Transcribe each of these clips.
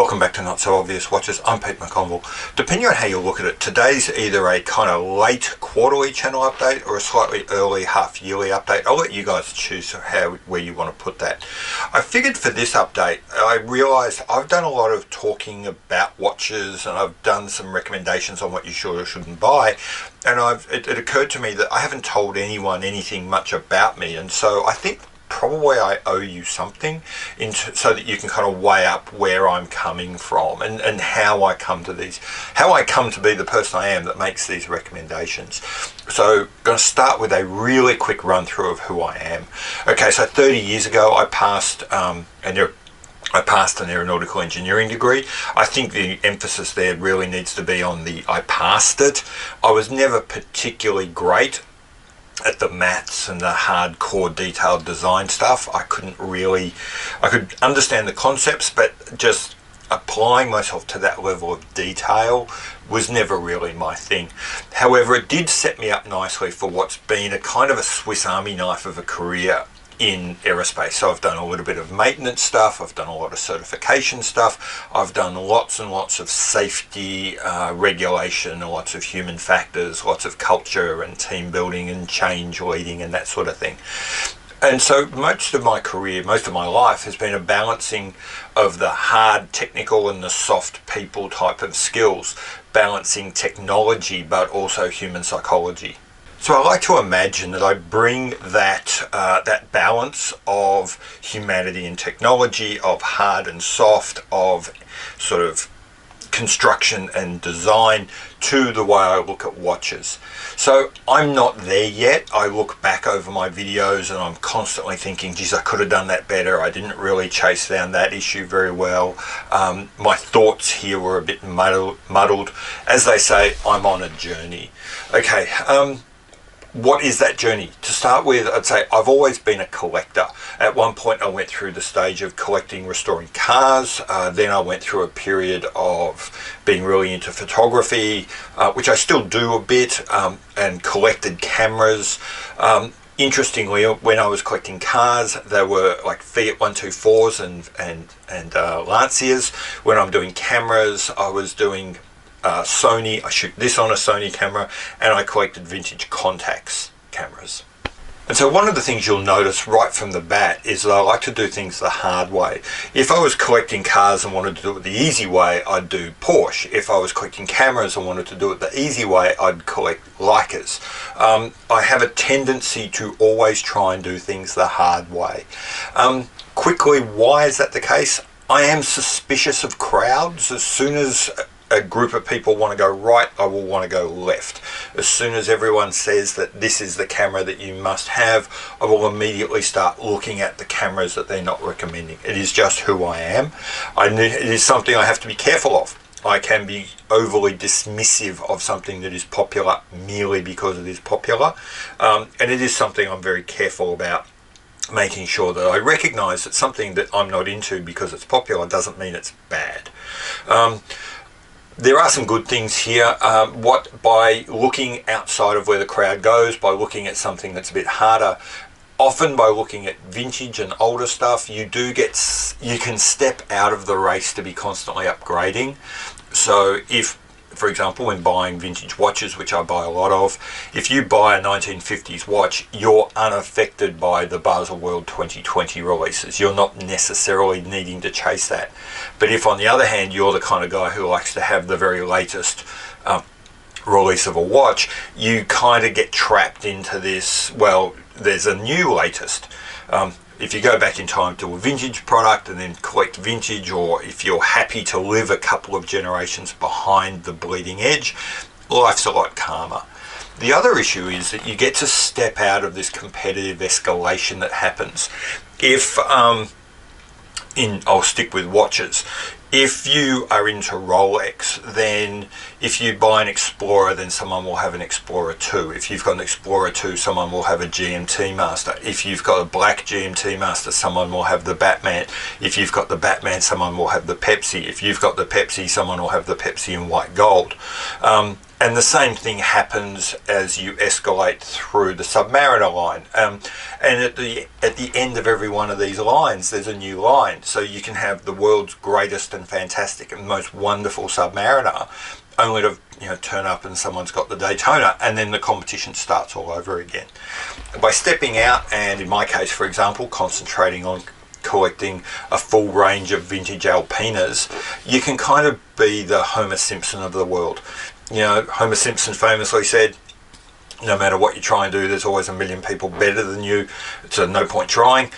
Welcome back to Not So Obvious Watches. I'm Pete McConville. Depending on how you look at it, today's either a kind of late quarterly channel update or a slightly early half-yearly update. I'll let you guys choose where you want to put that. I figured for this update, I realised I've done a lot of talking about watches and I've done some recommendations on what you should or shouldn't buy. And it occurred to me that I haven't told anyone anything much about me, and so I think probably I owe you something so that you can kind of weigh up where I'm coming from and how I come to be the person I am that makes these recommendations. So I'm going to start with a really quick run through of who I am. Okay, so 30 years ago I passed an aeronautical engineering degree. I think the emphasis there really needs to be on the I passed it. I was never particularly great at the maths and the hardcore detailed design stuff. I could understand the concepts, but just applying myself to that level of detail was never really my thing. However, it did set me up nicely for what's been a kind of a Swiss Army knife of a career in aerospace. So I've done a little bit of maintenance stuff, I've done a lot of certification stuff, I've done lots and lots of safety regulation, lots of human factors, lots of culture and team building and change leading and that sort of thing. And so most of my career, most of my life has been a balancing of the hard technical and the soft people type of skills, balancing technology but also human psychology. So I like to imagine that I bring that balance of humanity and technology, of hard and soft, of sort of construction and design to the way I look at watches. So I'm not there yet. I look back over my videos and I'm constantly thinking, geez, I could have done that better. I didn't really chase down that issue very well. My thoughts here were a bit muddled. As they say, I'm on a journey. Okay. What is that journey? To start with, I'd say I've always been a collector. At one point I went through the stage of collecting, restoring cars. Then I went through a period of being really into photography, which I still do a bit, and collected cameras. Interestingly, when I was collecting cars, they were like Fiat 124s and Lancias. When I'm doing cameras, I was doing Sony. I shoot this on a Sony camera, and I collected vintage Contax cameras. And so one of the things you'll notice right from the bat is that I like to do things the hard way. If I was collecting cars and wanted to do it the easy way, I'd do Porsche. If I was collecting cameras and wanted to do it the easy way, I'd collect Leicas. I have a tendency to always try and do things the hard way. Quickly, why is that the case? I am suspicious of crowds. As soon as a group of people want to go right, I will want to go left. As soon as everyone says that this is the camera that you must have, I will immediately start looking at the cameras that they're not recommending. It is just who I am. It is something I have to be careful of. I can be overly dismissive of something that is popular merely because it is popular, and it is something I'm very careful about, making sure that I recognize that something that I'm not into because it's popular doesn't mean it's bad. There are some good things here. By looking outside of where the crowd goes, by looking at something that's a bit harder, often by looking at vintage and older stuff, you can step out of the race to be constantly upgrading. So if, for example, when buying vintage watches, which I buy a lot of, if you buy a 1950s watch, you're unaffected by the Baselworld 2020 releases. You're not necessarily needing to chase that. But if, on the other hand, you're the kind of guy who likes to have the very latest release of a watch, you kind of get trapped into this, well, there's a new latest. If you go back in time to a vintage product and then collect vintage, or if you're happy to live a couple of generations behind the bleeding edge, life's a lot calmer. The other issue is that you get to step out of this competitive escalation that happens. If, I'll stick with watches. If you are into Rolex, then if you buy an Explorer, then someone will have an Explorer 2. If you've got an Explorer 2, someone will have a GMT Master. If you've got a black GMT Master, someone will have the Batman. If you've got the Batman, someone will have the Pepsi. If you've got the Pepsi, someone will have the Pepsi in white gold. And And the same thing happens as you escalate through the Submariner line. And at the end of every one of these lines, there's a new line. So you can have the world's greatest and fantastic and most wonderful Submariner, only to turn up and someone's got the Daytona, and then the competition starts all over again. By stepping out, and in my case, for example, concentrating on collecting a full range of vintage Alpinas, you can kind of be the Homer Simpson of the world. Homer Simpson famously said, no matter what you try and do, there's always a million people better than you, so no point trying.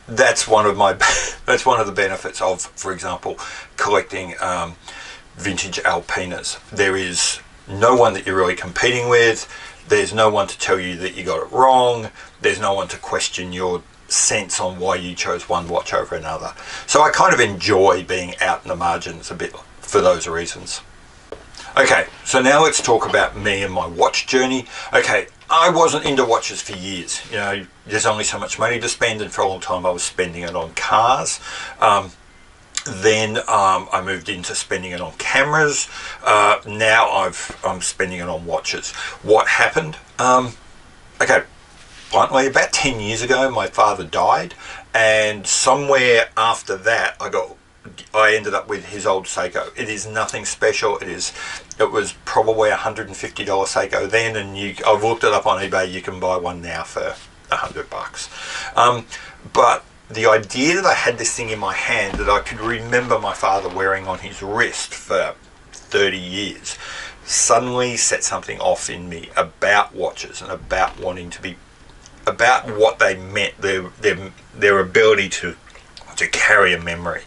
That's one of the benefits of, for example, collecting vintage Alpinas. There is no one that you're really competing with. There's no one to tell you that you got it wrong. There's no one to question your sense on why you chose one watch over another. So I kind of enjoy being out in the margins a bit for those reasons. Okay, so now let's talk about me and my watch journey. Okay, I wasn't into watches for years. There's only so much money to spend, and for a long time I was spending it on cars. Then I moved into spending it on cameras. Now I'm spending it on watches. What happened? Okay, bluntly, about 10 years ago, my father died, and somewhere after that, I ended up with his old Seiko. It is nothing special. It was probably $150 Seiko then, and I've looked it up on eBay. You can buy one now for $100. But the idea that I had this thing in my hand that I could remember my father wearing on his wrist for 30 years suddenly set something off in me about watches and about wanting to be, about what they meant, their ability to carry a memory.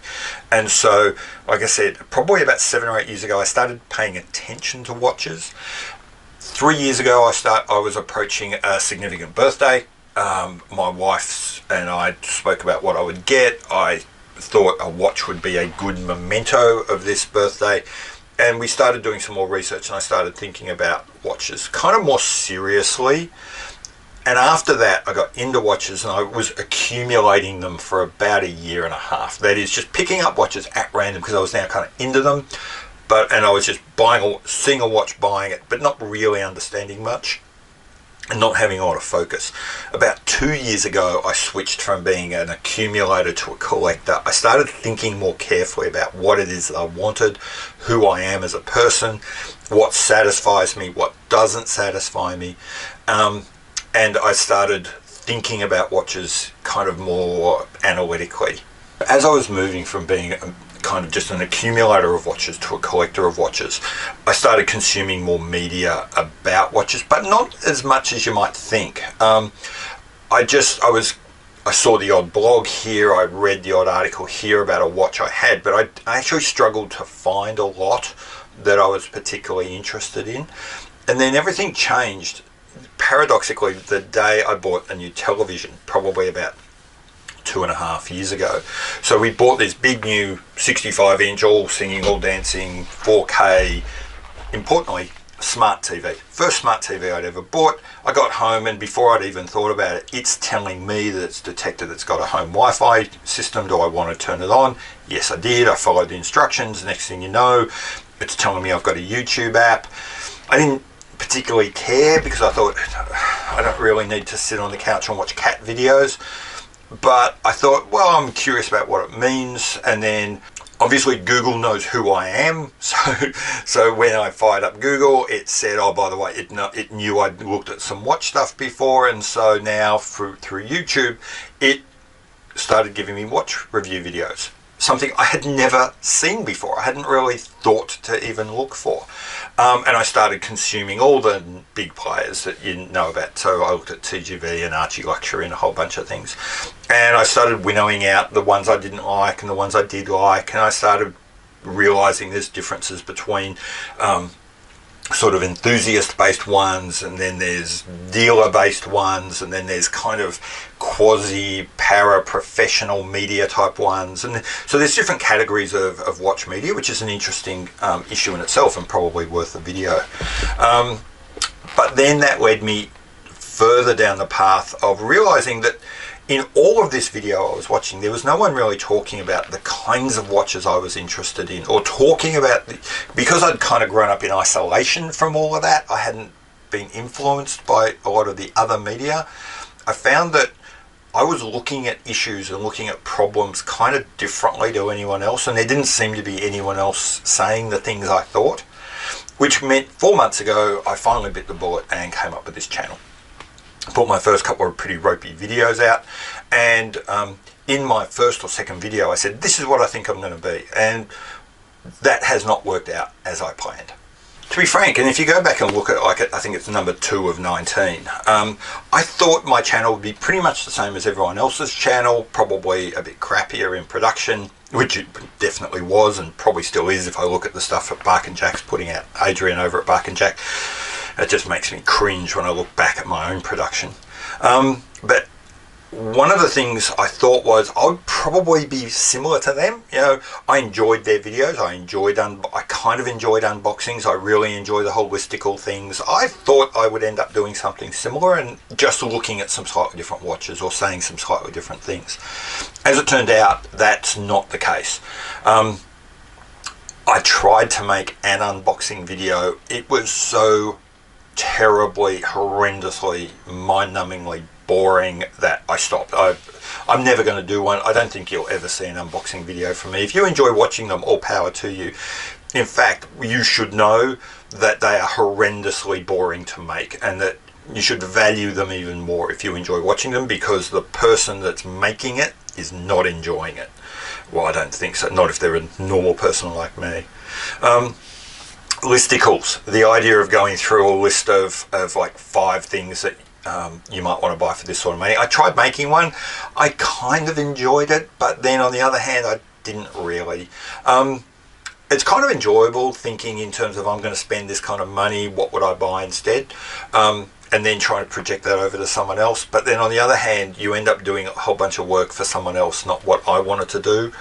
And so, like I said, probably about 7 or 8 years ago, I started paying attention to watches. 3 years ago, I was approaching a significant birthday. My wife and I spoke about what I would get. I thought a watch would be a good memento of this birthday. And we started doing some more research, and I started thinking about watches kind of more seriously. And after that, I got into watches, and I was accumulating them for about 1.5 years. That is, just picking up watches at random because I was now kind of into them. And I was just seeing a watch, buying it, but not really understanding much and not having a lot of focus. About 2 years ago, I switched from being an accumulator to a collector. I started thinking more carefully about what it is that I wanted, who I am as a person, what satisfies me, what doesn't satisfy me. And I started thinking about watches kind of more analytically. As I was moving from being kind of just an accumulator of watches to a collector of watches, I started consuming more media about watches, but not as much as you might think. I saw the odd blog here, I read the odd article here about a watch I had, but I actually struggled to find a lot that I was particularly interested in. And then everything changed. Paradoxically, the day I bought a new television, probably about 2.5 years ago. So we bought this big new 65-inch, all singing, all dancing, 4K, importantly, smart TV. First smart TV I'd ever bought. I got home, and before I'd even thought about it, it's telling me that it's detected it's got a home Wi-Fi system. Do I want to turn it on? Yes, I did. I followed the instructions. Next thing you know, it's telling me I've got a YouTube app. I didn't particularly care because I thought I don't really need to sit on the couch and watch cat videos. But I thought, well, I'm curious about what it means. And then obviously Google knows who I am. So when I fired up Google, it said, oh, by the way, it knew I'd looked at some watch stuff before. And so now through YouTube, it started giving me watch review videos. Something I had never seen before. I hadn't really thought to even look for. And I started consuming all the big players that you know about. So I looked at TGV and Archie Luxury and a whole bunch of things. And I started winnowing out the ones I didn't like and the ones I did like. And I started realizing there's differences between sort of enthusiast-based ones, and then there's dealer-based ones, and then there's kind of quasi-para-professional media type ones. And so there's different categories of watch media, which is an interesting issue in itself and probably worth a video. But then that led me further down the path of realizing that in all of this video I was watching, there was no one really talking about the kinds of watches I was interested in, or talking about because I'd kind of grown up in isolation from all of that. I hadn't been influenced by a lot of the other media. I found that I was looking at issues and looking at problems kind of differently to anyone else, and there didn't seem to be anyone else saying the things I thought, which meant 4 months ago I finally bit the bullet and came up with this channel. I put my first couple of pretty ropey videos out, and in my first or second video I said, this is what I think I'm going to be, and that has not worked out as I planned. To be frank, and if you go back and look at, like, I think it's number 2 of 19, I thought my channel would be pretty much the same as everyone else's channel, probably a bit crappier in production, which it definitely was and probably still is if I look at the stuff that Bark and Jack's putting out. Adrian over at Bark and Jack, it just makes me cringe when I look back at my own production. But one of the things I thought was I would probably be similar to them. You know, I enjoyed their videos. I kind of enjoyed unboxings. I really enjoy the holistical things. I thought I would end up doing something similar and just looking at some slightly different watches or saying some slightly different things. As it turned out, that's not the case. I tried to make an unboxing video. It was so terribly, horrendously, mind-numbingly boring that I stopped. I'm never going to do one. I don't think you'll ever see an unboxing video from me. If you enjoy watching them, all power to you. In fact, you should know that they are horrendously boring to make, and that you should value them even more if you enjoy watching them, because the person that's making it is not enjoying it. Well, I don't think so. Not if they're a normal person like me. Listicles, the idea of going through a list of like 5 things that you might want to buy for this sort of money. I tried making one. I kind of enjoyed it, but then on the other hand, I didn't really. It's kind of enjoyable thinking in terms of, I'm going to spend this kind of money, what would I buy instead? And then trying to project that over to someone else. But then on the other hand, you end up doing a whole bunch of work for someone else, not what I wanted to do.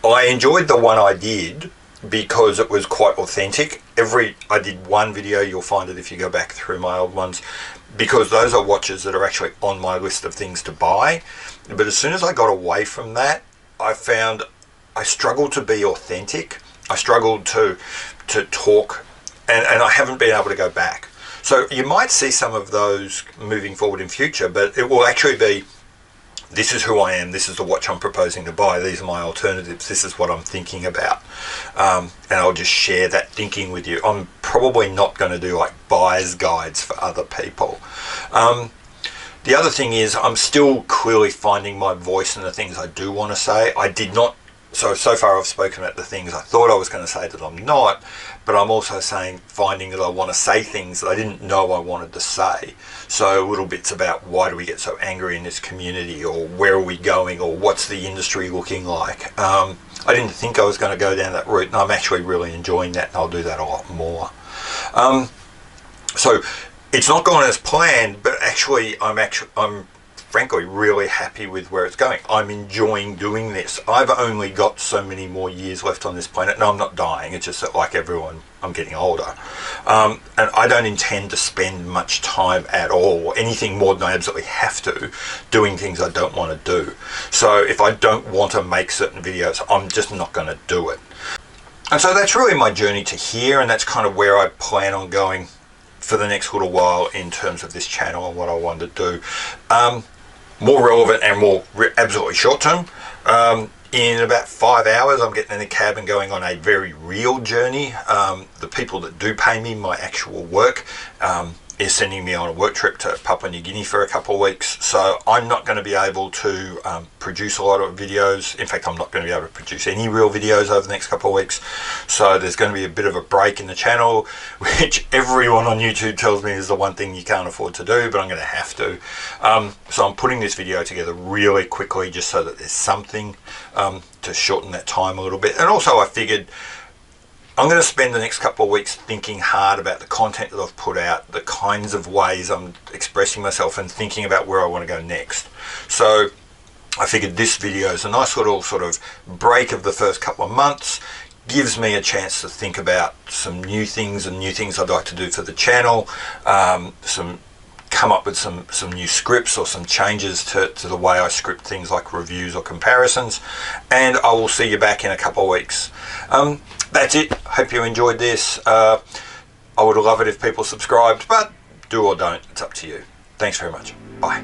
I enjoyed the one I did because it was quite authentic. I did one video, you'll find it if you go back through my old ones, because those are watches that are actually on my list of things to buy. But as soon as I got away from that, I found I struggled to be authentic. I struggled to talk, and I haven't been able to go back. So you might see some of those moving forward in future, but it will actually be, this is who I am, this is the watch I'm proposing to buy, these are my alternatives, this is what I'm thinking about. And I'll just share that thinking with you. I'm probably not going to do like buyer's guides for other people. The other thing is, I'm still clearly finding my voice in the things I do want to say. I did not, so far I've spoken about the things I thought I was going to say that I'm not, but I'm also finding that I want to say things that I didn't know I wanted to say. So little bits about why do we get so angry in this community, or where are we going, or what's the industry looking like. I didn't think I was going to go down that route, and I'm actually really enjoying that, and I'll do that a lot more. So it's not gone as planned, but actually I'm frankly really happy with where it's going. I'm enjoying doing this. I've only got so many more years left on this planet. No, I'm not dying. It's just that, like everyone, I'm getting older. And I don't intend to spend much time at all, anything more than I absolutely have to, doing things I don't want to do. So if I don't want to make certain videos, I'm just not going to do it. And so that's really my journey to here, and that's kind of where I plan on going for the next little while in terms of this channel and what I want to do. More relevant and more absolutely short term. In about 5 hours, I'm getting in a cab and going on a very real journey. The people that do pay me my actual work is sending me on a work trip to Papua New Guinea for a couple of weeks. So I'm not going to be able to produce a lot of videos. In fact, I'm not going to be able to produce any real videos over the next couple of weeks. So there's going to be a bit of a break in the channel, which everyone on YouTube tells me is the one thing you can't afford to do, but I'm going to have to. So I'm putting this video together really quickly just so that there's something to shorten that time a little bit. And also I figured I'm going to spend the next couple of weeks thinking hard about the content that I've put out, the kinds of ways I'm expressing myself, and thinking about where I want to go next. So I figured this video is a nice little sort of break of the first couple of months, gives me a chance to think about some new things and new things I'd like to do for the channel, some come up with some new scripts or some changes to the way I script things like reviews or comparisons, and I will see you back in a couple of weeks. That's it. Hope you enjoyed this. I would love it if people subscribed, but do or don't, it's up to you. Thanks very much. Bye.